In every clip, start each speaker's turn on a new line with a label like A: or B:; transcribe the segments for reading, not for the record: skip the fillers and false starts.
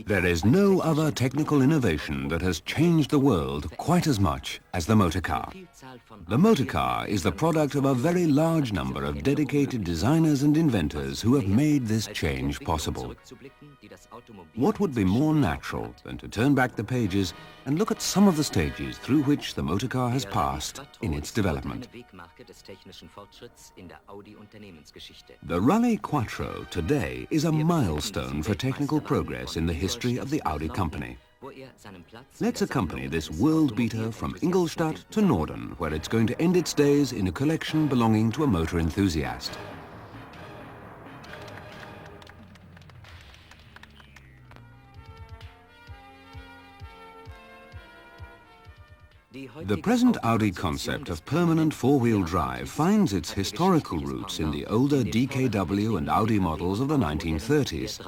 A: There is no other technical innovation that has changed the world quite as much as the motor car. The motor car is the product of a very large number of dedicated designers and inventors who have made this change possible. What would be more natural than to turn back the pages and look at some of the stages through which the motor car has passed in its development? The Rally Quattro today is a milestone for technical progress in the history of the Audi company. Let's accompany this world beater from Ingolstadt to Norden, where it's going to end its days in a collection belonging to a motor enthusiast. The present Audi concept of permanent four-wheel drive finds its historical roots in the older DKW and Audi models of the 1930s.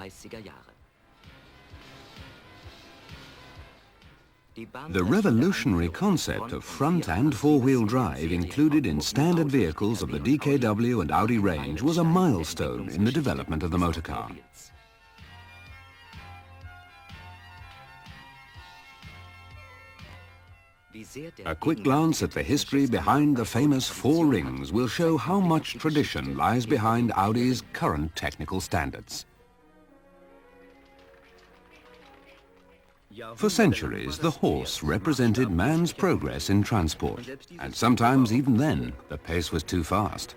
A: The revolutionary concept of front and four-wheel drive included in standard vehicles of the DKW and Audi range was a milestone in the development of the motor car. A quick glance at the history behind the famous four rings will show how much tradition lies behind Audi's current technical standards. For centuries, the horse represented man's progress in transport, and sometimes even then, the pace was too fast.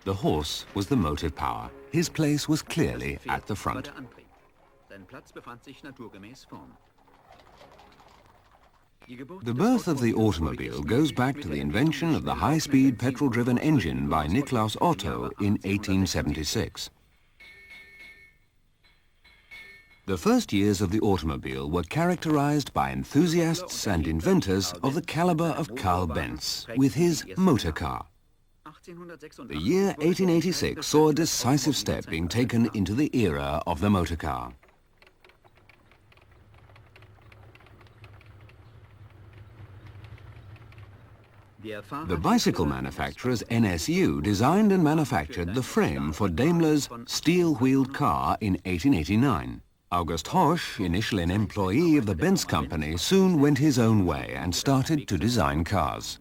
A: The horse was the motive power. His place was clearly at the front. The birth of the automobile goes back to the invention of the high-speed petrol-driven engine by Niklaus Otto in 1876. The first years of the automobile were characterized by enthusiasts and inventors of the caliber of Carl Benz, with his motor car. The year 1886 saw a decisive step being taken into the era of the motor car. The bicycle manufacturers NSU designed and manufactured the frame for Daimler's steel-wheeled car in 1889. August Horch, initially an employee of the Benz company, soon went his own way and started to design cars.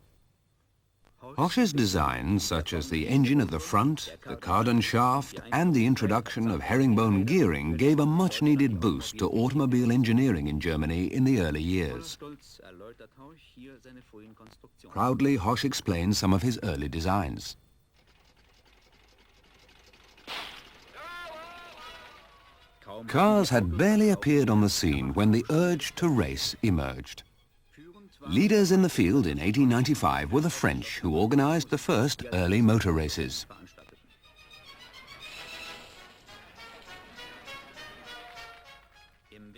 A: Horch's designs, such as the engine at the front, the cardan shaft, and the introduction of herringbone gearing, gave a much-needed boost to automobile engineering in Germany in the early years. Proudly, Horch explains some of his early designs. Cars had barely appeared on the scene when the urge to race emerged. Leaders in the field in 1895 were the French, who organized the first early motor races.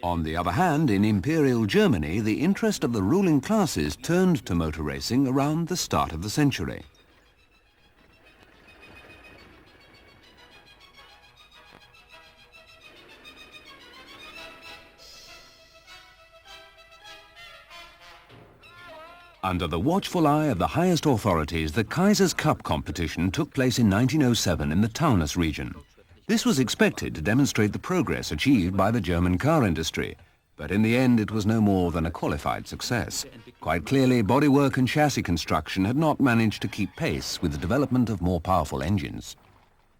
A: On the other hand, in Imperial Germany, the interest of the ruling classes turned to motor racing around the start of the century. Under the watchful eye of the highest authorities, the Kaiser's Cup competition took place in 1907 in the Taunus region. This was expected to demonstrate the progress achieved by the German car industry, but in the end it was no more than a qualified success. Quite clearly, bodywork and chassis construction had not managed to keep pace with the development of more powerful engines.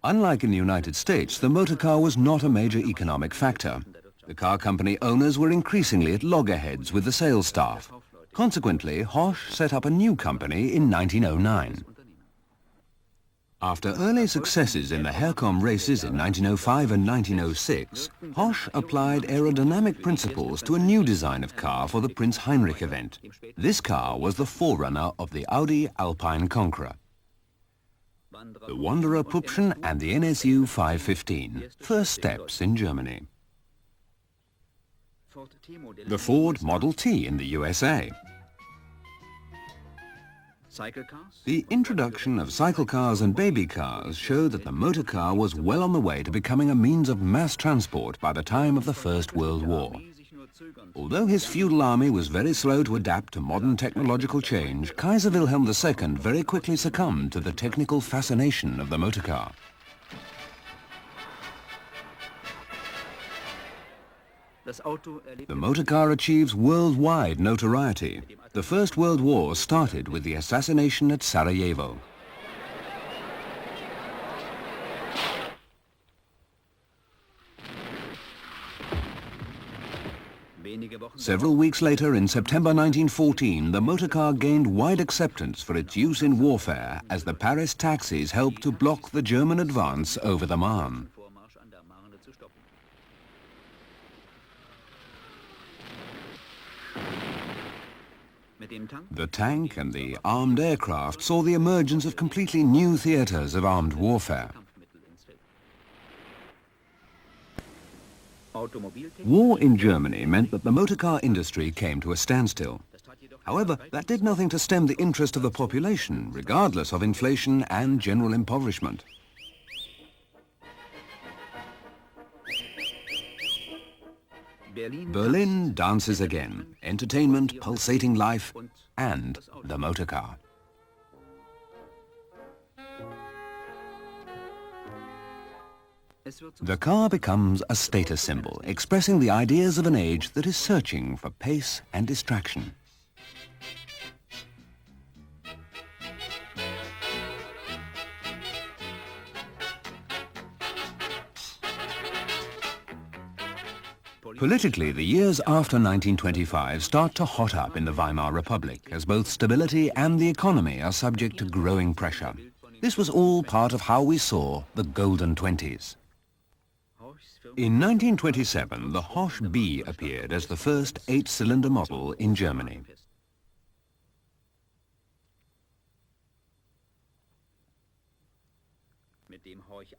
A: Unlike in the United States, the motor car was not a major economic factor. The car company owners were increasingly at loggerheads with the sales staff. Consequently, Horch set up a new company in 1909. After early successes in the Herkom races in 1905 and 1906, Horch applied aerodynamic principles to a new design of car for the Prince Heinrich event. This car was the forerunner of the Audi Alpine Conqueror, the Wanderer Pupschen and the NSU 515, first steps in Germany. The Ford Model T in the USA. The introduction of cycle cars and baby cars showed that the motor car was well on the way to becoming a means of mass transport by the time of the First World War. Although his feudal army was very slow to adapt to modern technological change, Kaiser Wilhelm II very quickly succumbed to the technical fascination of the motor car. The motor car achieves worldwide notoriety. The First World War started with the assassination at Sarajevo. Several weeks later, in September 1914, the motor car gained wide acceptance for its use in warfare as the Paris taxis helped to block the German advance over the Marne. The tank and the armed aircraft saw the emergence of completely new theatres of armed warfare. War in Germany meant that the motor car industry came to a standstill. However, that did nothing to stem the interest of the population, regardless of inflation and general impoverishment. Berlin dances again. Entertainment, pulsating life, and the motor car. The car becomes a status symbol, expressing the ideas of an age that is searching for pace and distraction. Politically, the years after 1925 start to hot up in the Weimar Republic, as both stability and the economy are subject to growing pressure. This was all part of how we saw the golden 20s. In 1927, the Hosch B appeared as the first 8-cylinder model in Germany.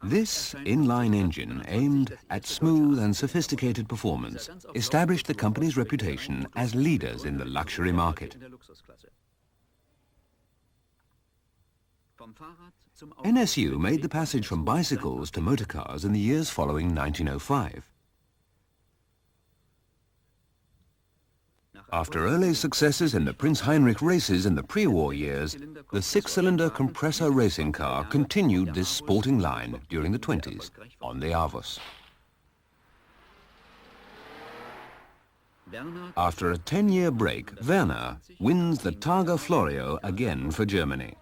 A: This inline engine, aimed at smooth and sophisticated performance, established the company's reputation as leaders in the luxury market. NSU made the passage from bicycles to motor cars in the years following 1905. After early successes in the Prince Heinrich races in the pre-war years, the 6-cylinder compressor racing car continued this sporting line during the 20s on the Avus. After a 10-year break, Werner wins the Targa Florio again for Germany.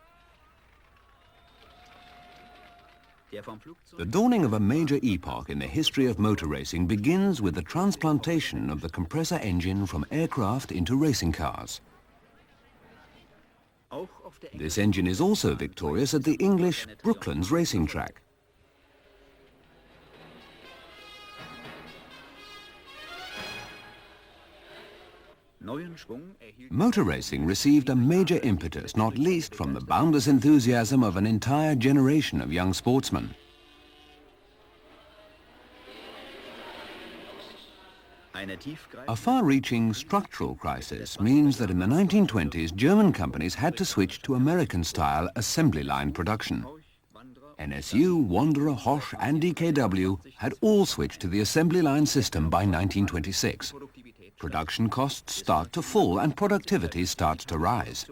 A: The dawning of a major epoch in the history of motor racing begins with the transplantation of the compressor engine from aircraft into racing cars. This engine is also victorious at the English Brooklands racing track. Motor racing received a major impetus, not least from the boundless enthusiasm of an entire generation of young sportsmen. A far-reaching structural crisis means that in the 1920s, German companies had to switch to American-style assembly line production. NSU, Wanderer, Hosch and DKW had all switched to the assembly line system by 1926. Production costs start to fall and productivity starts to rise.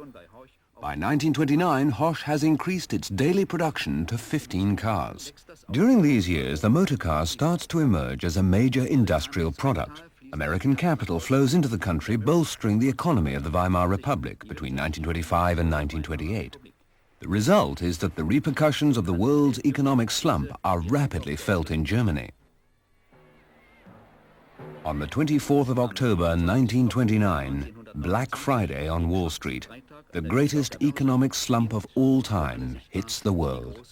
A: By 1929, Hosch has increased its daily production to 15 cars. During these years, the motor car starts to emerge as a major industrial product. American capital flows into the country, bolstering the economy of the Weimar Republic between 1925 and 1928. The result is that the repercussions of the world's economic slump are rapidly felt in Germany. On the 24th of October 1929, Black Friday on Wall Street, the greatest economic slump of all time hits the world.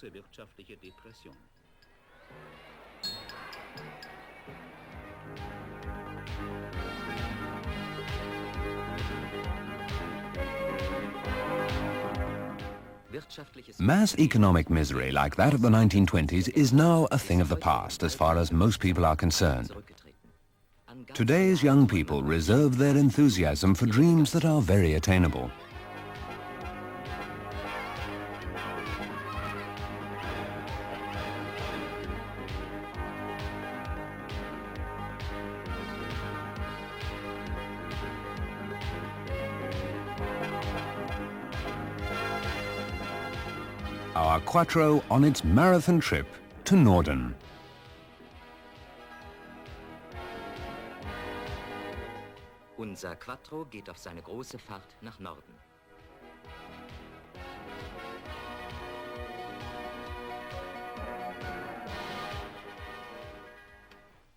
A: Mass economic misery like that of the 1920s is now a thing of the past as far as most people are concerned. Today's young people reserve their enthusiasm for dreams that are very attainable. Our Quattro on its marathon trip to Norden.
B: Unser Quattro geht auf seine große Fahrt nach Norden.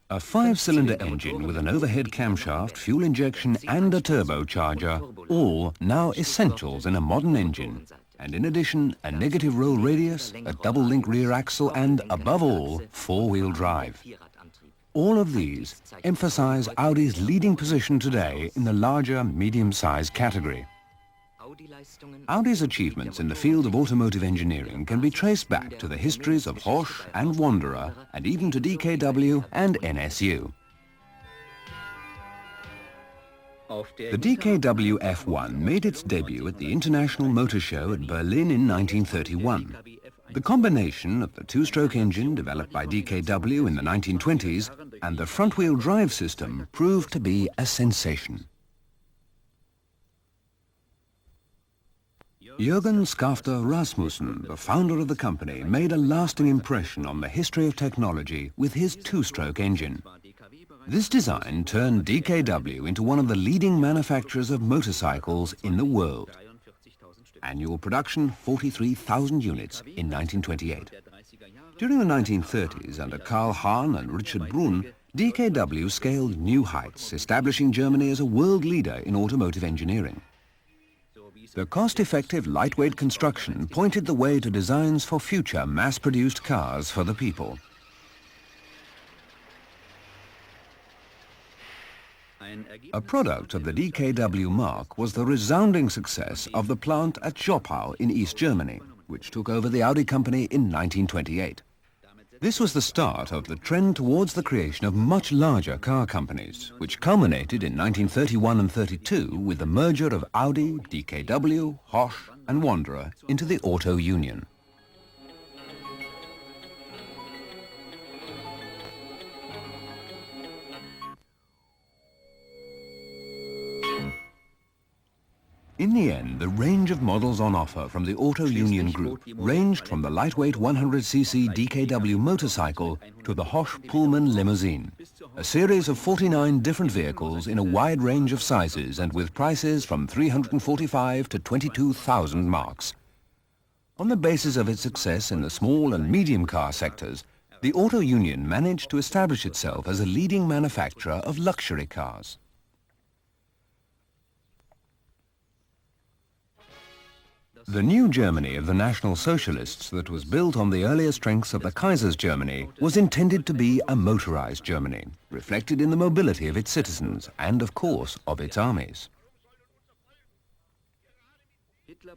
A: A five-cylinder engine with an overhead camshaft, fuel injection and a turbocharger, all now essentials in a modern engine. And in addition, a negative roll radius, a double-link rear axle and, above all, four-wheel drive. All of these emphasize Audi's leading position today in the larger, medium-sized category. Audi's achievements in the field of automotive engineering can be traced back to the histories of Horsch and Wanderer and even to DKW and NSU. The DKW F1 made its debut at the International Motor Show at Berlin in 1931. The combination of the two-stroke engine developed by DKW in the 1920s and the front-wheel drive system proved to be a sensation. Jürgen Skafter Rasmussen, the founder of the company, made a lasting impression on the history of technology with his two-stroke engine. This design turned DKW into one of the leading manufacturers of motorcycles in the world. Annual production 43,000 units in 1928. During the 1930s, under Karl Hahn and Richard Brunn, DKW scaled new heights, establishing Germany as a world leader in automotive engineering. The cost-effective lightweight construction pointed the way to designs for future mass-produced cars for the people. A product of the DKW mark was the resounding success of the plant at Zschopau in East Germany, which took over the Audi company in 1928. This was the start of the trend towards the creation of much larger car companies, which culminated in 1931 and 32 with the merger of Audi, DKW, Horsch and Wanderer into the Auto Union. In the end, the range of models on offer from the Auto Union Group ranged from the lightweight 100cc DKW motorcycle to the Horsch Pullman limousine, a series of 49 different vehicles in a wide range of sizes and with prices from 345 to 22,000 marks. On the basis of its success in the small and medium car sectors, the Auto Union managed to establish itself as a leading manufacturer of luxury cars. The new Germany of the National Socialists that was built on the earlier strengths of the Kaiser's Germany was intended to be a motorized Germany, reflected in the mobility of its citizens and, of course, of its armies.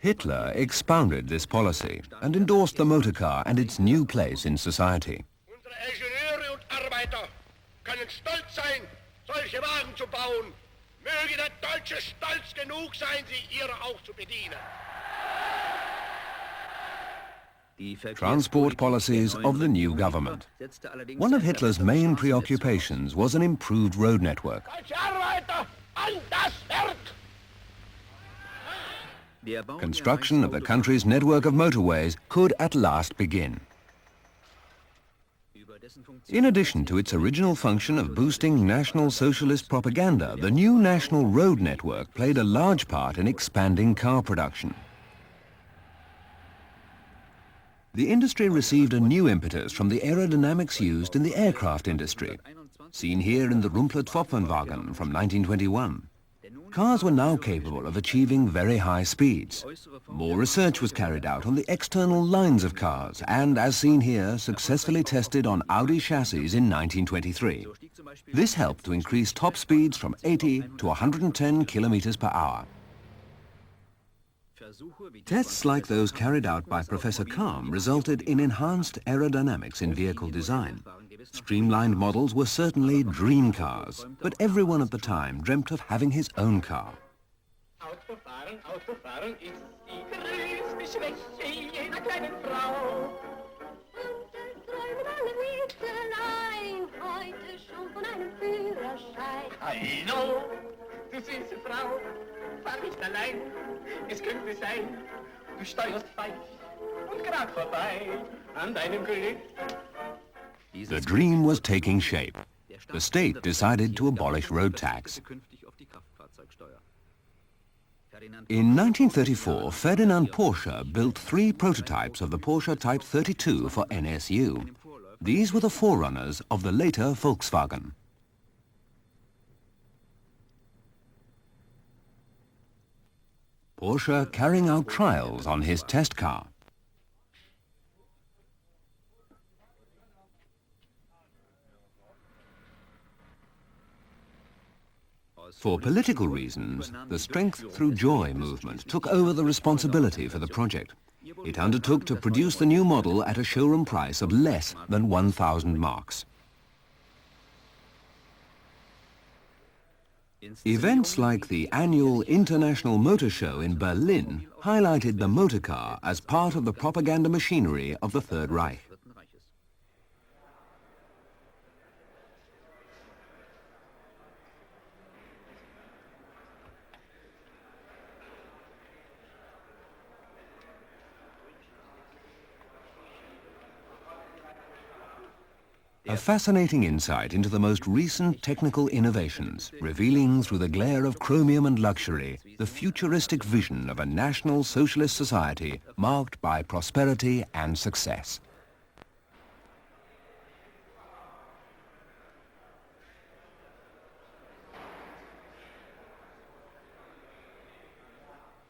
A: Hitler expounded this policy and endorsed the motor car and its new place in society.
C: Unsere Ingenieure und Arbeiter können stolz sein, solche Wagen zu bauen. Möge der Deutsche stolz genug sein, sie ihrer auch zu bedienen.
A: Transport policies of the new government. One of Hitler's main preoccupations was an improved road network. Construction of the country's network of motorways could at last begin. In addition to its original function of boosting National Socialist propaganda, the new national road network played a large part in expanding car production. The industry received a new impetus from the aerodynamics used in the aircraft industry, seen here in the Rumpler-Pfopfenwagen from 1921. Cars were now capable of achieving very high speeds. More research was carried out on the external lines of cars and, as seen here, successfully tested on Audi chassis in 1923. This helped to increase top speeds from 80 to 110 kilometers per hour. Tests like those carried out by Professor Kalm resulted in enhanced aerodynamics in vehicle design. Streamlined models were certainly dream cars, but everyone at the time dreamt of having his own car.
D: Autofahren, Autofahren ist die größte Schwäche jeder kleinen Frau. Und es träumen alle Mädchen heute schon von einem Führerschein. Hallo, du süße Frau, fahr nicht allein, es könnte sein, du steuerst falsch und grad vorbei an deinem Glück.
A: The dream was taking shape. The state decided to abolish road tax. In 1934, Ferdinand Porsche built 3 prototypes of the Porsche Type 32 for NSU. These were the forerunners of the later Volkswagen. Porsche carrying out trials on his test car. For political reasons, the Strength Through Joy movement took over the responsibility for the project. It undertook to produce the new model at a showroom price of less than 1,000 marks. Events like the annual International Motor Show in Berlin highlighted the motor car as part of the propaganda machinery of the Third Reich. A fascinating insight into the most recent technical innovations, revealing through the glare of chromium and luxury the futuristic vision of a national socialist society marked by prosperity and success.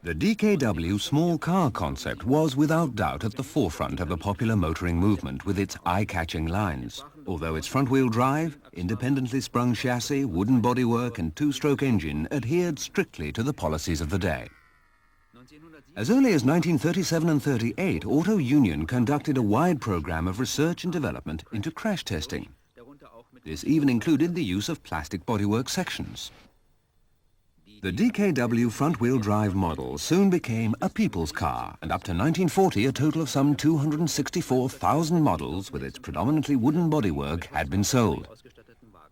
A: The DKW small car concept was without doubt at the forefront of the popular motoring movement with its eye-catching lines. Although its front-wheel drive, independently sprung chassis, wooden bodywork and 2-stroke engine adhered strictly to the policies of the day. As early as 1937 and 38, Auto Union conducted a wide program of research and development into crash testing. This even included the use of plastic bodywork sections. The DKW front-wheel drive model soon became a people's car, and up to 1940 a total of some 264,000 models with its predominantly wooden bodywork had been sold.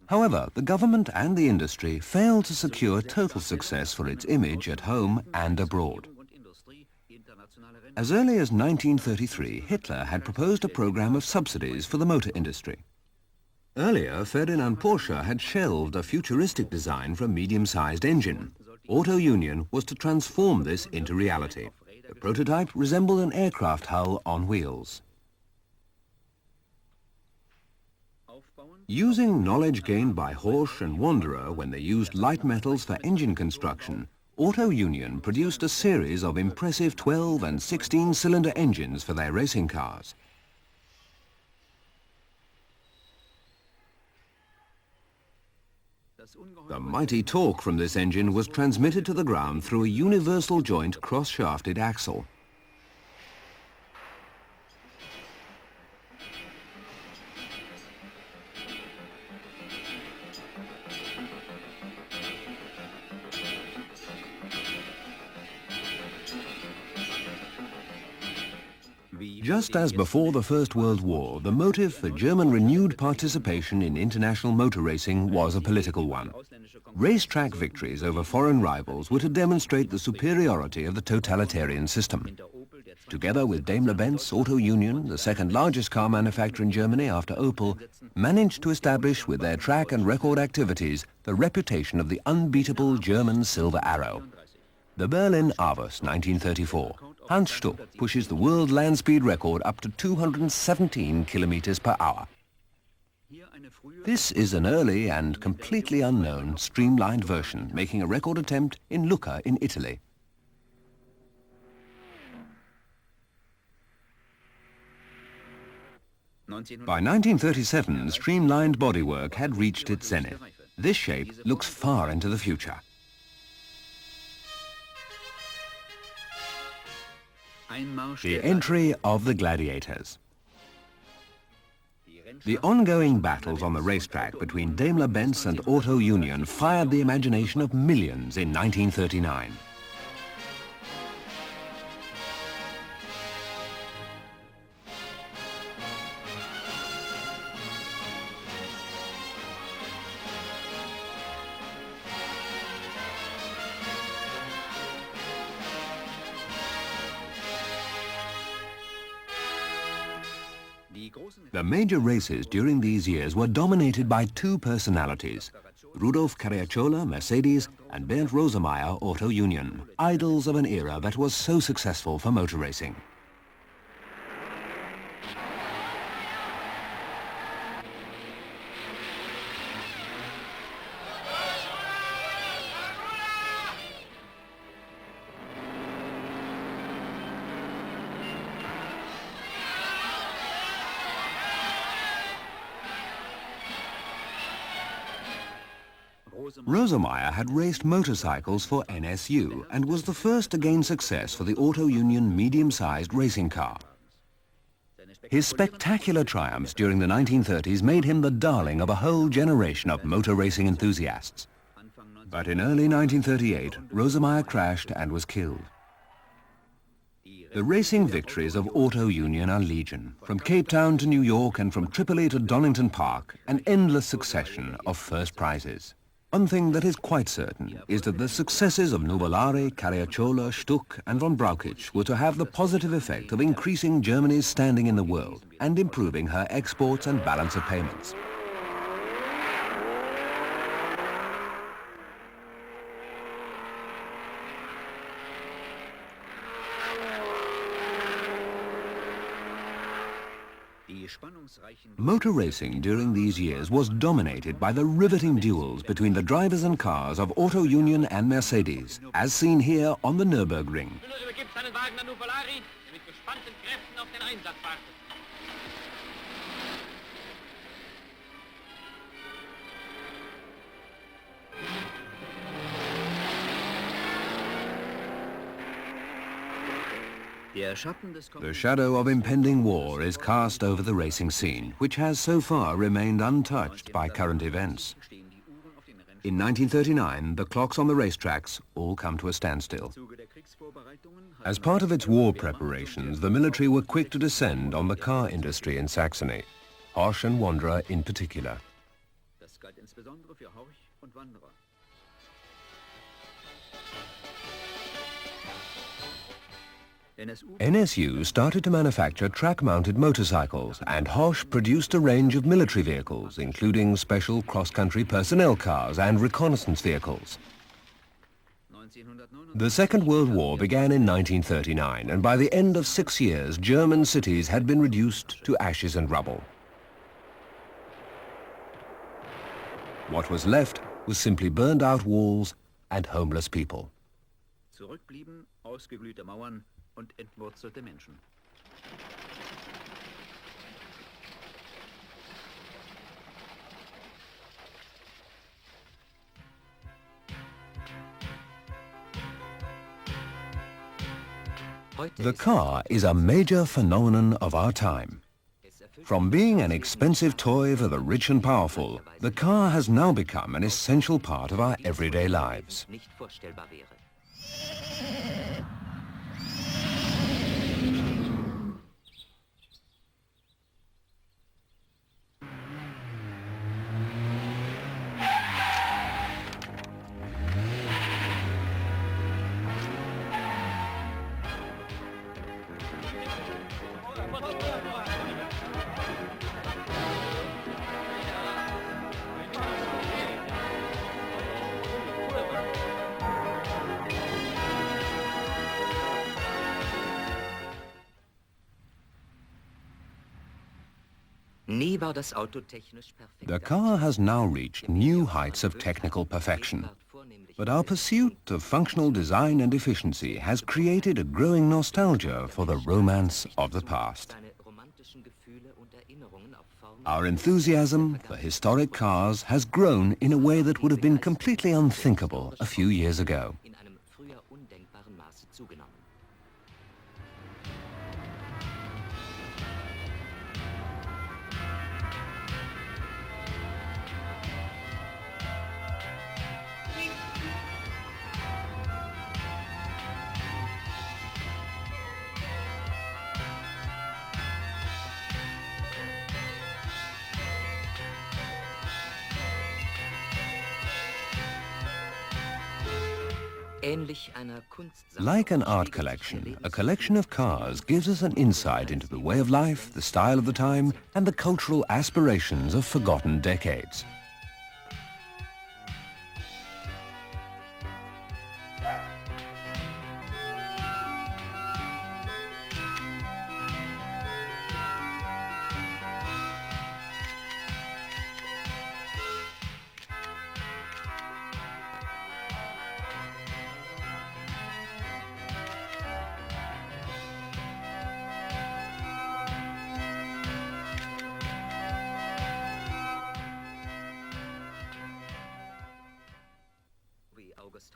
A: However, the government and the industry failed to secure total success for its image at home and abroad. As early as 1933, Hitler had proposed a program of subsidies for the motor industry. Earlier, Ferdinand Porsche had shelved a futuristic design for a medium-sized engine. Auto Union was to transform this into reality. The prototype resembled an aircraft hull on wheels. Using knowledge gained by Horsch and Wanderer when they used light metals for engine construction, Auto Union produced a series of impressive 12 and 16-cylinder engines for their racing cars. The mighty torque from this engine was transmitted to the ground through a universal joint cross-shafted axle. Just as before the First World War, the motive for German renewed participation in international motor racing was a political one. Racetrack victories over foreign rivals were to demonstrate the superiority of the totalitarian system. Together with Daimler-Benz, Auto Union, the second largest car manufacturer in Germany after Opel, managed to establish with their track and record activities the reputation of the unbeatable German Silver Arrow. The Berlin Avus 1934. Hans Stuck pushes the world land speed record up to 217 kilometers per hour. This is an early and completely unknown streamlined version, making a record attempt in Lucca in Italy. By 1937, streamlined bodywork had reached its zenith. This shape looks far into the future. The entry of the gladiators. The ongoing battles on the racetrack between Daimler-Benz and Auto Union fired the imagination of millions in 1939. The major races during these years were dominated by two personalities. Rudolf Caracciola, Mercedes, and Bernd Rosemeyer, Auto Union, idols of an era that was so successful for motor racing. Rosemeyer had raced motorcycles for NSU and was the first to gain success for the Auto Union medium-sized racing car. His spectacular triumphs during the 1930s made him the darling of a whole generation of motor racing enthusiasts. But in early 1938, Rosemeyer crashed and was killed. The racing victories of Auto Union are legion. From Cape Town to New York and from Tripoli to Donington Park, an endless succession of first prizes. One thing that is quite certain is that the successes of Nuvolari, Caracciola, Stuck and von Brauchitsch were to have the positive effect of increasing Germany's standing in the world and improving her exports and balance of payments. Motor racing during these years was dominated by the riveting duels between the drivers and cars of Auto Union and Mercedes, as seen here on the Nürburgring. The shadow of impending war is cast over the racing scene, which has so far remained untouched by current events. In 1939, the clocks on the racetracks all come to a standstill. As part of its war preparations, the military were quick to descend on the car industry in Saxony, Horch and Wanderer in particular. NSU started to manufacture track-mounted motorcycles, and Horch produced a range of military vehicles, including special cross-country personnel cars and reconnaissance vehicles. The Second World War began in 1939, and by the end of 6 years, German cities had been reduced to ashes and rubble. What was left was simply burned-out walls and homeless people.
E: Zurückblieben ausgeglühte Mauern und entwurzelte Menschen.
A: The car is a major phenomenon of our time. From being an expensive toy for the rich and powerful, the car has now become an essential part of our everyday lives. The car has now reached new heights of technical perfection, but our pursuit of functional design and efficiency has created a growing nostalgia for the romance of the past. Our enthusiasm for historic cars has grown in a way that would have been completely unthinkable a few years ago. Like an art collection, a collection of cars gives us an insight into the way of life, the style of the time, and the cultural aspirations of forgotten decades.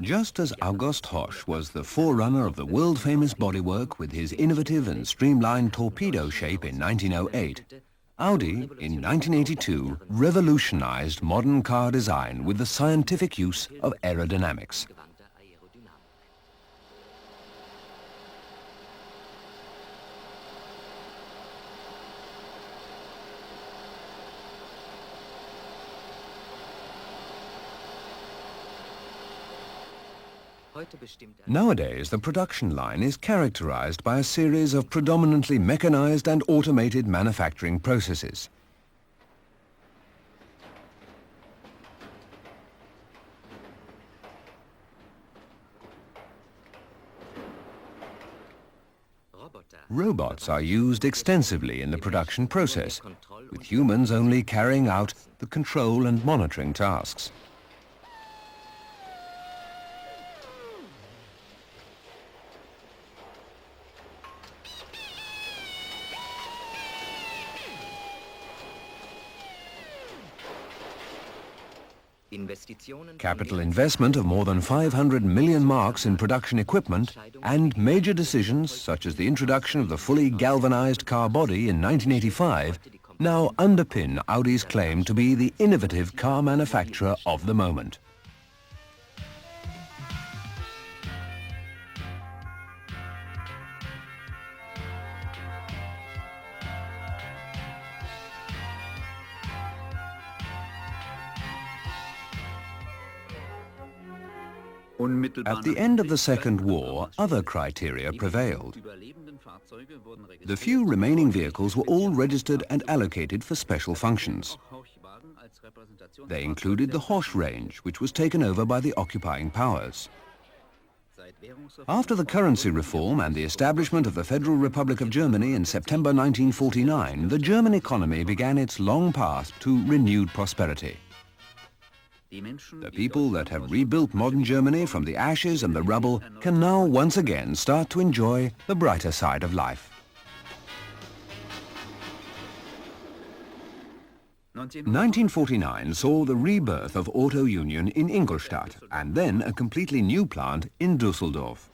A: Just as August Hoche was the forerunner of the world-famous bodywork with his innovative and streamlined torpedo shape in 1908, Audi, in 1982, revolutionized modern car design with the scientific use of aerodynamics. Nowadays, the production line is characterized by a series of predominantly mechanized and automated manufacturing processes. Robots are used extensively in the production process, with humans only carrying out the control and monitoring tasks. Capital investment of more than 500 million marks in production equipment and major decisions such as the introduction of the fully galvanized car body in 1985 now underpin Audi's claim to be the innovative car manufacturer of the moment. At the end of the Second War, other criteria prevailed. The few remaining vehicles were all registered and allocated for special functions. They included the Hoche range, which was taken over by the occupying powers. After the currency reform and the establishment of the Federal Republic of Germany in September 1949, the German economy began its long path to renewed prosperity. The people that have rebuilt modern Germany from the ashes and the rubble can now once again start to enjoy the brighter side of life. 1949 saw the rebirth of Auto Union in Ingolstadt and then a completely new plant in Düsseldorf.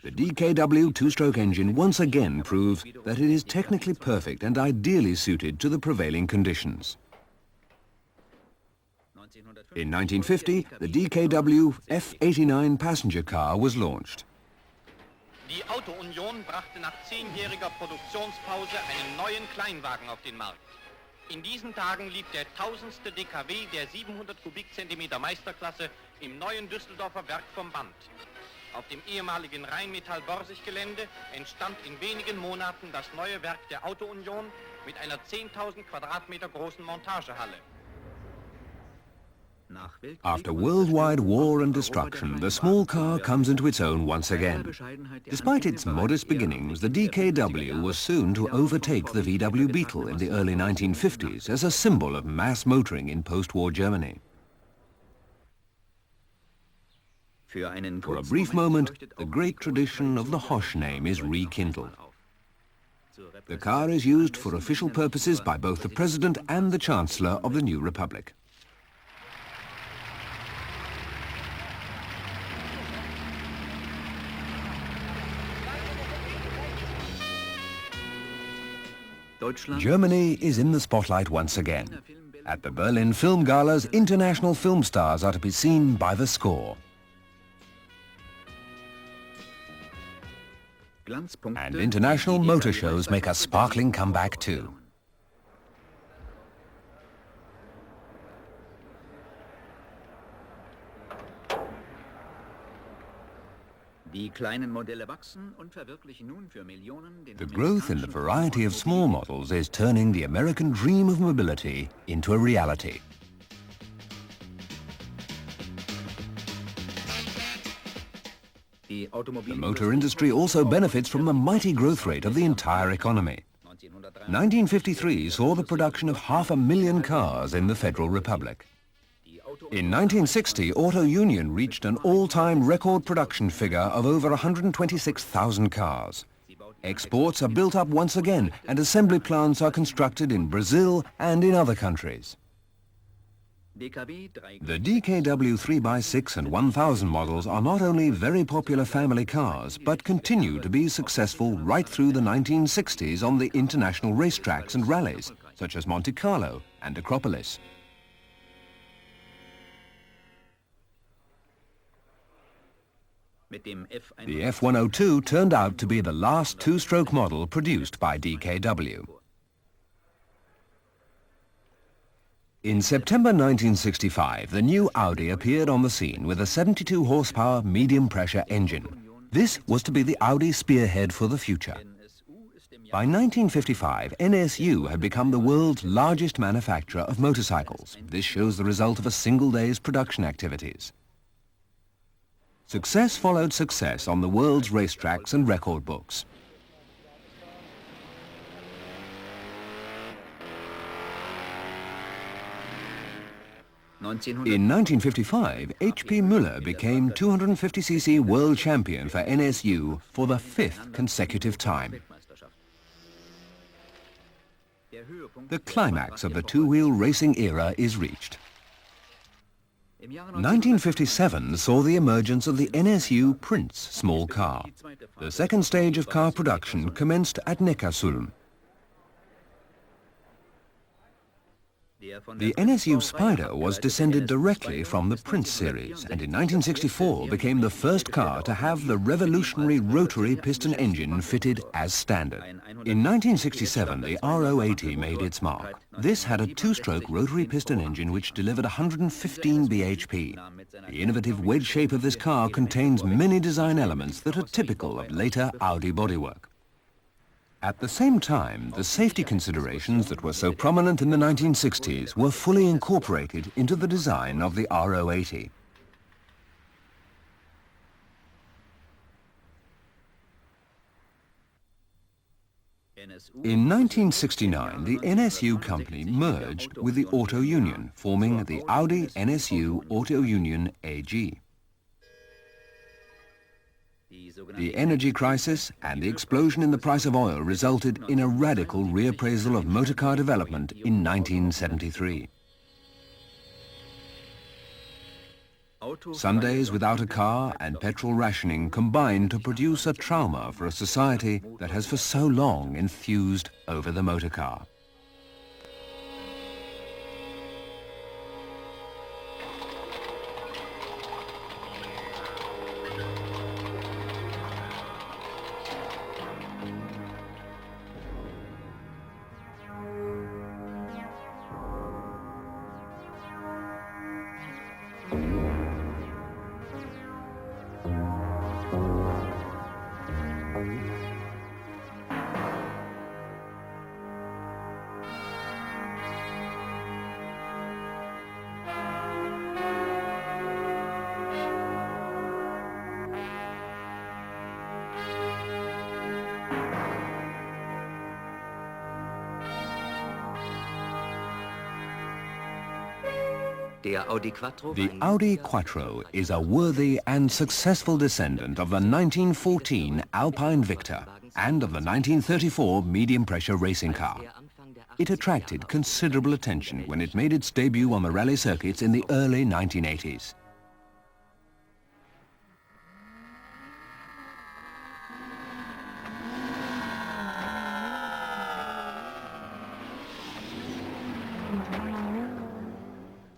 A: The DKW two-stroke engine once again proves that it is technically perfect and ideally suited to the prevailing conditions. In 1950, the DKW F89 passenger car was launched.
F: Die Auto Union brachte nach 10-jähriger Produktionspause einen neuen Kleinwagen auf den Markt. In diesen Tagen lief der 1000. DKW der 700 Kubikzentimeter Meisterklasse im neuen Düsseldorfer Werk vom Band. Auf dem ehemaligen Rheinmetall-Borsig-Gelände entstand in wenigen Monaten das neue Werk der Auto Union mit einer 10.000 Quadratmeter großen Montagehalle.
A: After worldwide war and destruction, the small car comes into its own once again. Despite its modest beginnings, the DKW was soon to overtake the VW Beetle in the early 1950s as a symbol of mass motoring in post-war Germany. For a brief moment, the great tradition of the Hoche name is rekindled. The car is used for official purposes by both the President and the Chancellor of the new Republic. Germany is in the spotlight once again. At the Berlin Film Galas, international film stars are to be seen by the score. And international motor shows make a sparkling comeback too.
E: The
A: growth in the variety of small models is turning the American dream of mobility into a reality. The motor industry also benefits from the mighty growth rate of the entire economy. 1953 saw the production of 500,000 cars in the Federal Republic. In 1960, Auto Union reached an all-time record production figure of over 126,000 cars. Exports are built up once again and assembly plants are constructed in Brazil and in other countries. The DKW 3x6 and 1000 models are not only very popular family cars, but continue to be successful right through the 1960s on the international racetracks and rallies, such as Monte Carlo and Acropolis. The F102 turned out to be the last two-stroke model produced by DKW. In September 1965, the new Audi appeared on the scene with a 72-horsepower medium-pressure engine. This was to be the Audi spearhead for the future. By 1955, NSU had become the world's largest manufacturer of motorcycles. This shows the result of a single day's production activities. Success followed success on the world's racetracks and record books. In 1955, H.P. Müller became 250cc world champion for NSU for the 5th consecutive time. The climax of the two-wheel racing era is reached. 1957 saw the emergence of the NSU Prince small car. The second stage of car production commenced at Neckarsulm. The NSU Spider was descended directly from the Prince series, and in 1964 became the first car to have the revolutionary rotary piston engine fitted as standard. In 1967, the RO80 made its mark. This had a two-stroke rotary piston engine which delivered 115 bhp. The innovative wedge shape of this car contains many design elements that are typical of later Audi bodywork. At the same time, the safety considerations that were so prominent in the 1960s were fully incorporated into the design of the RO80. In 1969, the NSU company merged with the Auto Union, forming the Audi NSU Auto Union AG. The energy crisis and the explosion in the price of oil resulted in a radical reappraisal of motorcar development in 1973. Sundays without a car and petrol rationing combined to produce a trauma for a society that has for so long enthused over the motorcar. The Audi Quattro is a worthy and successful descendant of the 1914 Alpine Victor and of the 1934 medium-pressure racing car. It attracted considerable attention when it made its debut on the rally circuits in the early 1980s.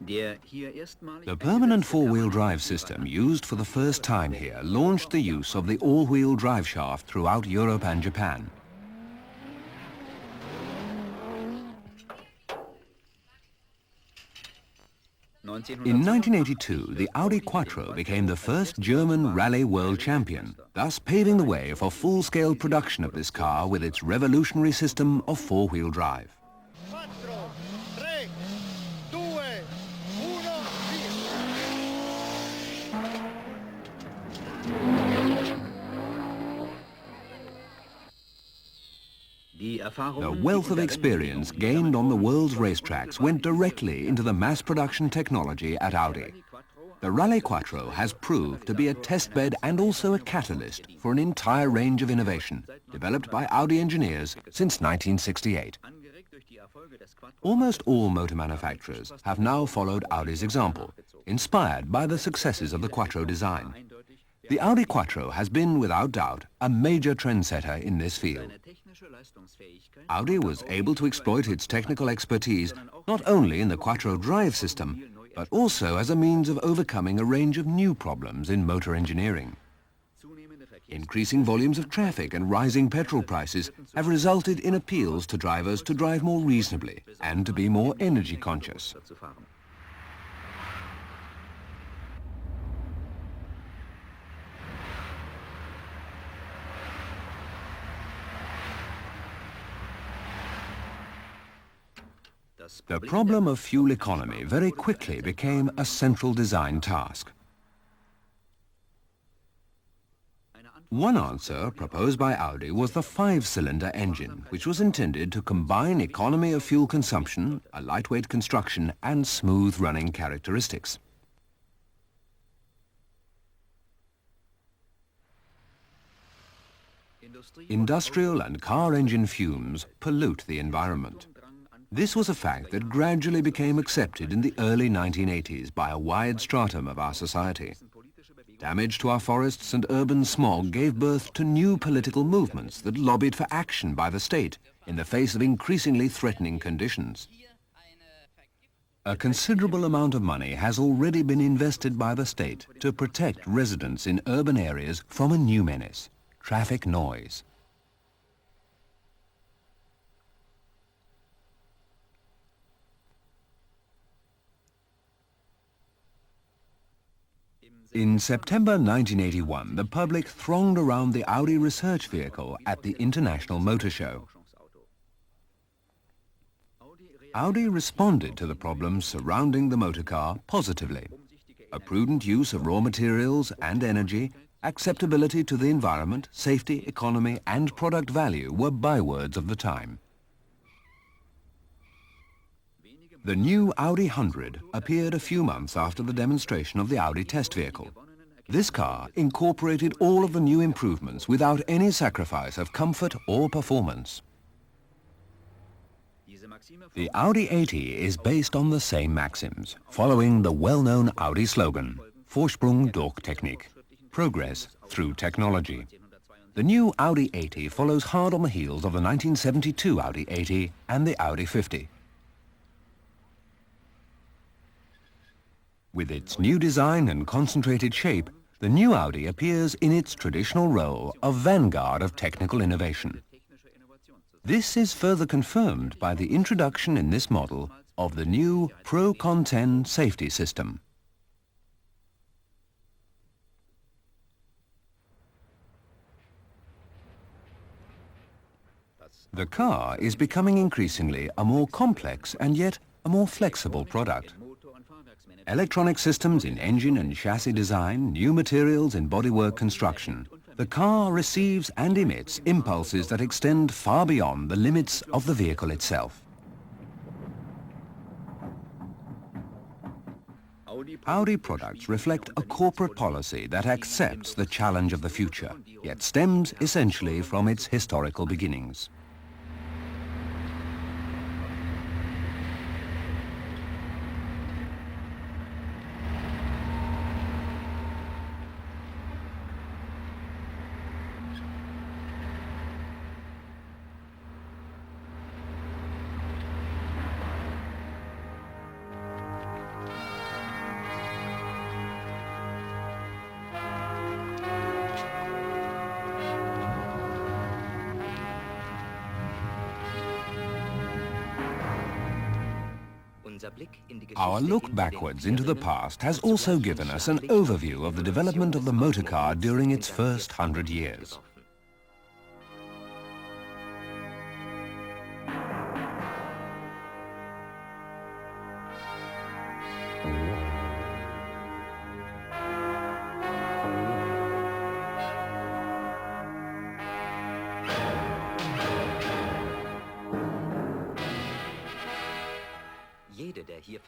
A: The permanent four-wheel drive system used for the first time here launched the use of the all-wheel drive shaft throughout Europe and Japan. In 1982, the Audi Quattro became the first German rally world champion, thus paving the way for full-scale production of this car with its revolutionary system of four-wheel drive. The wealth of experience gained on the world's racetracks went directly into the mass production technology at Audi. The Rally Quattro has proved to be a testbed and also a catalyst for an entire range of innovation developed by Audi engineers since 1968. Almost all motor manufacturers have now followed Audi's example, inspired by the successes of the Quattro design. The Audi Quattro has been, without doubt, a major trendsetter in this field. Audi was able to exploit its technical expertise not only in the Quattro drive system, but also as a means of overcoming a range of new problems in motor engineering. Increasing volumes of traffic and rising petrol prices have resulted in appeals to drivers to drive more reasonably and to be more energy conscious. The problem of fuel economy very quickly became a central design task. One answer proposed by Audi was the 5-cylinder engine, which was intended to combine economy of fuel consumption, a lightweight construction, and smooth running characteristics. Industrial and car engine fumes pollute the environment. This was a fact that gradually became accepted in the early 1980s by a wide stratum of our society. Damage to our forests and urban smog gave birth to new political movements that lobbied for action by the state in the face of increasingly threatening conditions. A considerable amount of money has already been invested by the state to protect residents in urban areas from a new menace: traffic noise. In September 1981, the public thronged around the Audi research vehicle at the International Motor Show. Audi responded to the problems surrounding the motor car positively. A prudent use of raw materials and energy, acceptability to the environment, safety, economy, and product value were bywords of the time. The new Audi 100 appeared a few months after the demonstration of the Audi test vehicle. This car incorporated all of the new improvements without any sacrifice of comfort or performance. The Audi 80 is based on the same maxims, following the well-known Audi slogan, Vorsprung durch Technik, progress through technology. The new Audi 80 follows hard on the heels of the 1972 Audi 80 and the Audi 50. With its new design and concentrated shape, the new Audi appears in its traditional role of vanguard of technical innovation. This is further confirmed by the introduction in this model of the new Pro-Con10 safety system. The car is becoming increasingly a more complex and yet a more flexible product. Electronic systems in engine and chassis design, new materials in bodywork construction. The car receives and emits impulses that extend far beyond the limits of the vehicle itself. Audi products reflect a corporate policy that accepts the challenge of the future, yet stems essentially from its historical beginnings. Our look backwards into the past has also given us an overview of the development of the motor car during its first 100 years.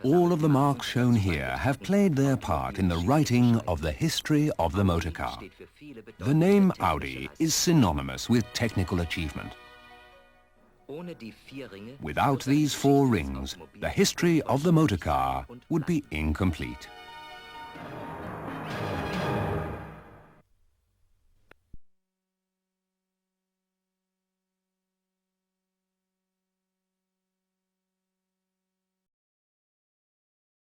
A: All of the marks shown here have played their part in the writing of the history of the motor car. The name Audi is synonymous with technical achievement. Without these 4 rings, the history of the motor car would be incomplete.